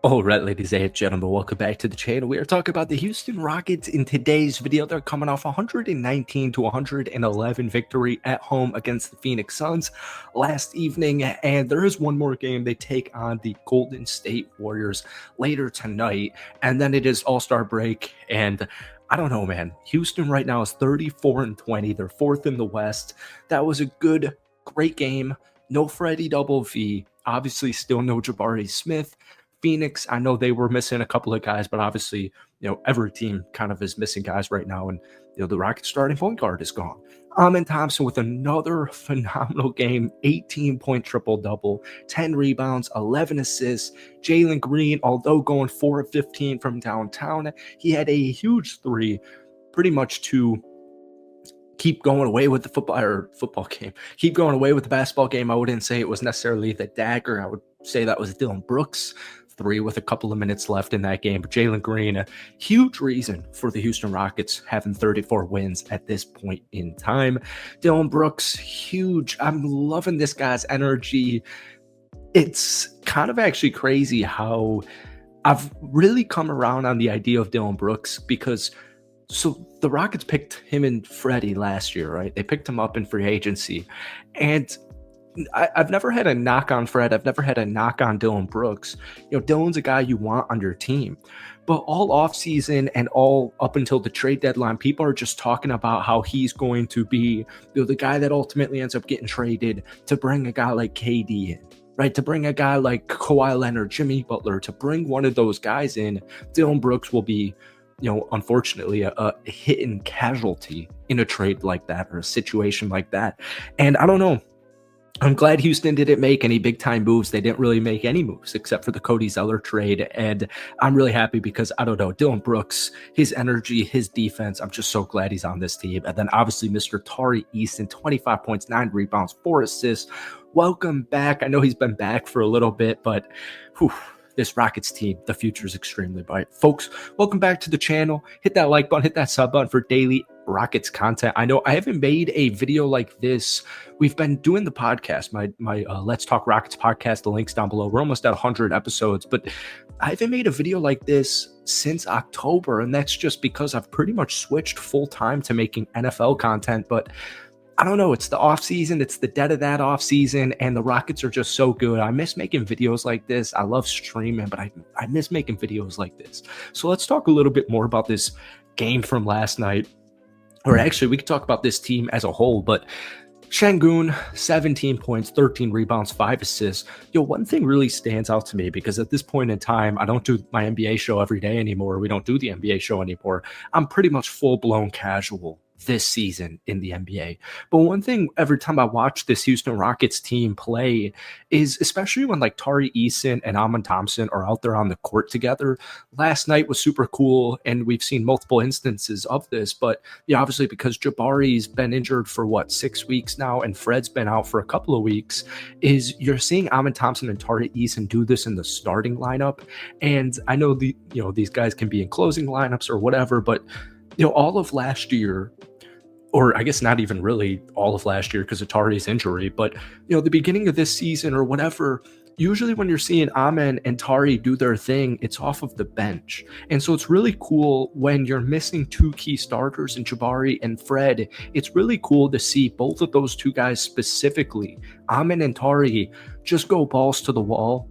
All right, ladies and gentlemen, welcome back to the channel. We are talking about the Houston Rockets in today's video. They're coming off 119 to 111 victory at home against the Phoenix Suns last evening, and there is one more game. They take on the Golden State Warriors later tonight, and then it is All-Star break, and I don't know, man. Houston right now is 34-20. They're fourth in the West. That was a great game. No Freddie Double V. Obviously, still no Jabari Smith. Phoenix, I know they were missing a couple of guys, but obviously, every team kind of is missing guys right now. And, the Rockets starting point guard is gone. Amen Thompson with another phenomenal game, 18-point triple-double, 10 rebounds, 11 assists. Jalen Green, although going 4 of 15 from downtown, he had a huge three pretty much to keep going away with the football game. Keep going away with the basketball game. I wouldn't say it was necessarily the dagger. I would say that was Dylan Brooks' three with a couple of minutes left in that game. But Jalen Green, a huge reason for the Houston Rockets having 34 wins at this point in time. Dylan Brooks, huge. I'm loving this guy's energy. It's kind of actually crazy how I've really come around on the idea of Dylan Brooks because the Rockets picked him and Freddie last year, right? They picked him up in free agency. And I've never had a knock on Fred. I've never had a knock on Dylan Brooks. Dylan's a guy you want on your team. But all offseason and all up until the trade deadline, people are just talking about how he's going to be the guy that ultimately ends up getting traded to bring a guy like KD in, right? To bring a guy like Kawhi Leonard, Jimmy Butler, to bring one of those guys in. Dylan Brooks will be, unfortunately, a hidden casualty in a trade like that or a situation like that. And I don't know. I'm glad Houston didn't make any big-time moves. They didn't really make any moves except for the Cody Zeller trade, and I'm really happy because, I don't know, Dylan Brooks, his energy, his defense, I'm just so glad he's on this team. And then, obviously, Mr. Tari Eason, 25 points, 9 rebounds, 4 assists. Welcome back. I know he's been back for a little bit, but this Rockets team, the future is extremely bright. Folks, welcome back to the channel. Hit that like button, hit that sub button for daily Rockets content. I know I haven't made a video like this. We've been doing the podcast, my Let's Talk Rockets podcast. The link's down below. We're almost at 100 episodes, but I haven't made a video like this since October, and that's just because I've pretty much switched full time to making NFL content. But I don't know, it's the off season, it's the dead of that off season, and the Rockets are just so good. I miss making videos like this. I love streaming, but I miss making videos like this. So let's talk a little bit more about this game from last night. Or actually, we could talk about this team as a whole, but Şengün, 17 points, 13 rebounds, 5 assists. One thing really stands out to me because at this point in time, I don't do my NBA show every day anymore. We don't do the NBA show anymore. I'm pretty much full-blown casual this season in the NBA. But one thing every time I watch this Houston Rockets team play is, especially when like Tari Eason and Amen Thompson are out there on the court together. Last night was super cool, and we've seen multiple instances of this, but obviously because Jabari's been injured for 6 weeks now, and Fred's been out for a couple of weeks, is you're seeing Amen Thompson and Tari Eason do this in the starting lineup. And I know these guys can be in closing lineups or whatever, but all of last year, or I guess not even really all of last year because of Tari's injury, but the beginning of this season or whatever, usually when you're seeing Amen and Tari do their thing, it's off of the bench. And so it's really cool when you're missing 2 key starters in Jabari and Fred. It's really cool to see both of those 2 guys specifically, Amen and Tari, just go balls to the wall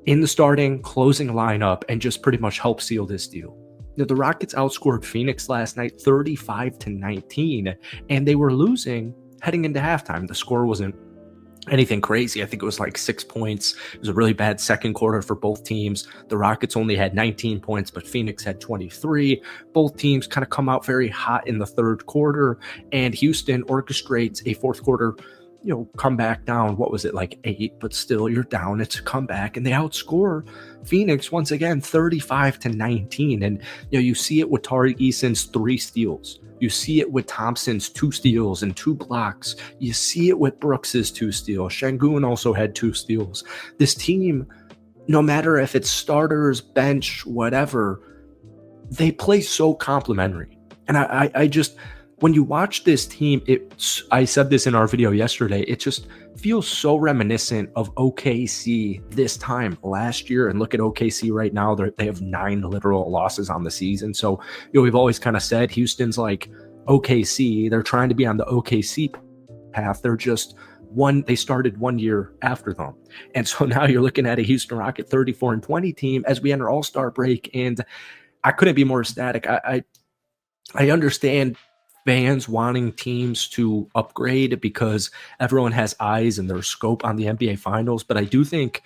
in the starting closing lineup and just pretty much help seal this deal. The Rockets outscored Phoenix last night 35-19, and they were losing heading into halftime. The score wasn't anything crazy. I think it was like 6 points. It was a really bad second quarter for both teams. The Rockets only had 19 points, but Phoenix had 23. Both teams kind of come out very hot in the third quarter, and Houston orchestrates a fourth quarter come back down. What was it, like 8? But still, you're down. It's a comeback, and they outscore Phoenix once again, 35-19. And you see it with Tari Eason's 3 steals. You see it with Thompson's 2 steals and 2 blocks. You see it with Brooks's 2 steals. Şengün also had 2 steals. This team, no matter if it's starters, bench, whatever, they play so complimentary. And I just when you watch this team, I said this in our video yesterday, it just feels so reminiscent of OKC this time last year. And look at OKC right now. They have 9 literal losses on the season. So, we've always kind of said Houston's like OKC. They're trying to be on the OKC path. They're just they started 1 year after them. And so now you're looking at a Houston Rocket 34-20 team as we enter All-Star break. And I couldn't be more ecstatic. I understand fans wanting teams to upgrade because everyone has eyes and their scope on the NBA Finals. But I do think,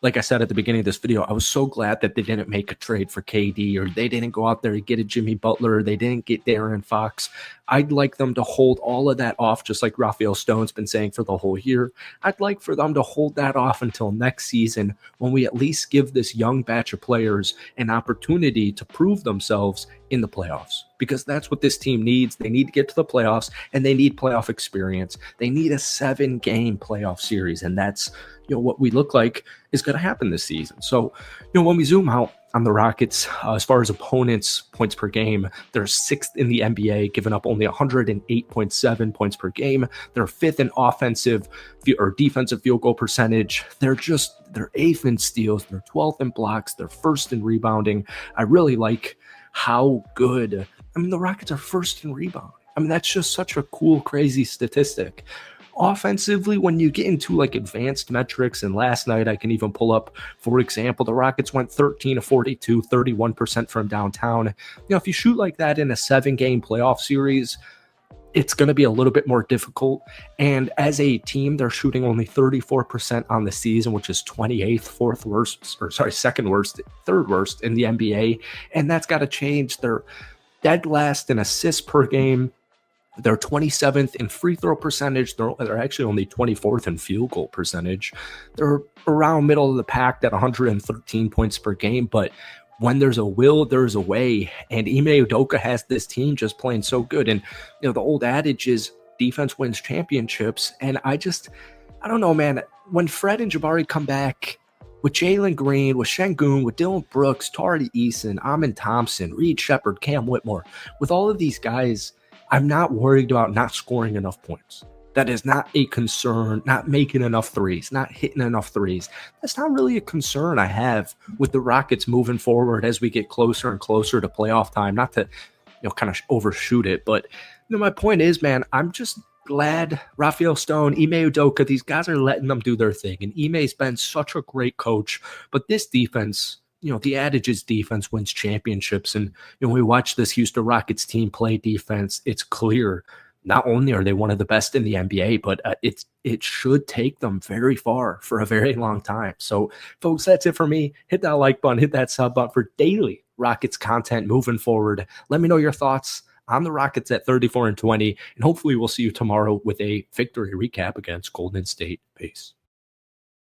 like I said at the beginning of this video, I was so glad that they didn't make a trade for KD, or they didn't go out there and get a Jimmy Butler, or they didn't get De'Aaron Fox. I'd like them to hold all of that off, just like Rafael Stone's been saying for the whole year. I'd like for them to hold that off until next season, when we at least give this young batch of players an opportunity to prove themselves in the playoffs, because that's what this team needs. They need to get to the playoffs, and they need playoff experience. They need a 7-game playoff series, and that's what we look like is going to happen this season. So, when we zoom out on the Rockets, as far as opponents' points per game, they're 6th in the NBA, giving up only 108.7 points per game. They're 5th in offensive or defensive field goal percentage. They're 8th in steals. They're 12th in blocks. They're 1st in rebounding. I really like how good. The Rockets are 1st in rebounding. That's just such a cool, crazy statistic. Offensively, when you get into like advanced metrics, and last night I can even pull up, for example, the Rockets went 13 of 42, 31% from downtown. If you shoot like that in a 7-game playoff series, it's going to be a little bit more difficult. And as a team, they're shooting only 34% on the season, which is 28th, second worst, third worst in the NBA. And that's got to change. They're dead last in assists per game. They're 27th in free throw percentage. They're actually only 24th in field goal percentage. They're around middle of the pack at 113 points per game. But when there's a will, there's a way. And Ime Udoka has this team just playing so good. And, the old adage is defense wins championships. And I don't know, man. When Fred and Jabari come back, with Jalen Green, with Şengün, with Dylan Brooks, Tari Eason, Amin Thompson, Reed Shepherd, Cam Whitmore, with all of these guys, I'm not worried about not scoring enough points. That is not a concern. Not making enough threes, not hitting enough threes. That's not really a concern I have with the Rockets moving forward as we get closer and closer to playoff time. Not to, kind of overshoot it, but my point is, man, I'm just glad Rafael Stone, Ime Udoka, these guys are letting them do their thing. And Ime's been such a great coach, but this defense, the adage is defense wins championships. And, we watch this Houston Rockets team play defense. It's clear not only are they one of the best in the NBA, but it should take them very far for a very long time. So, folks, that's it for me. Hit that like button, hit that sub button for daily Rockets content moving forward. Let me know your thoughts on the Rockets at 34-20, and hopefully we'll see you tomorrow with a victory recap against Golden State. Peace.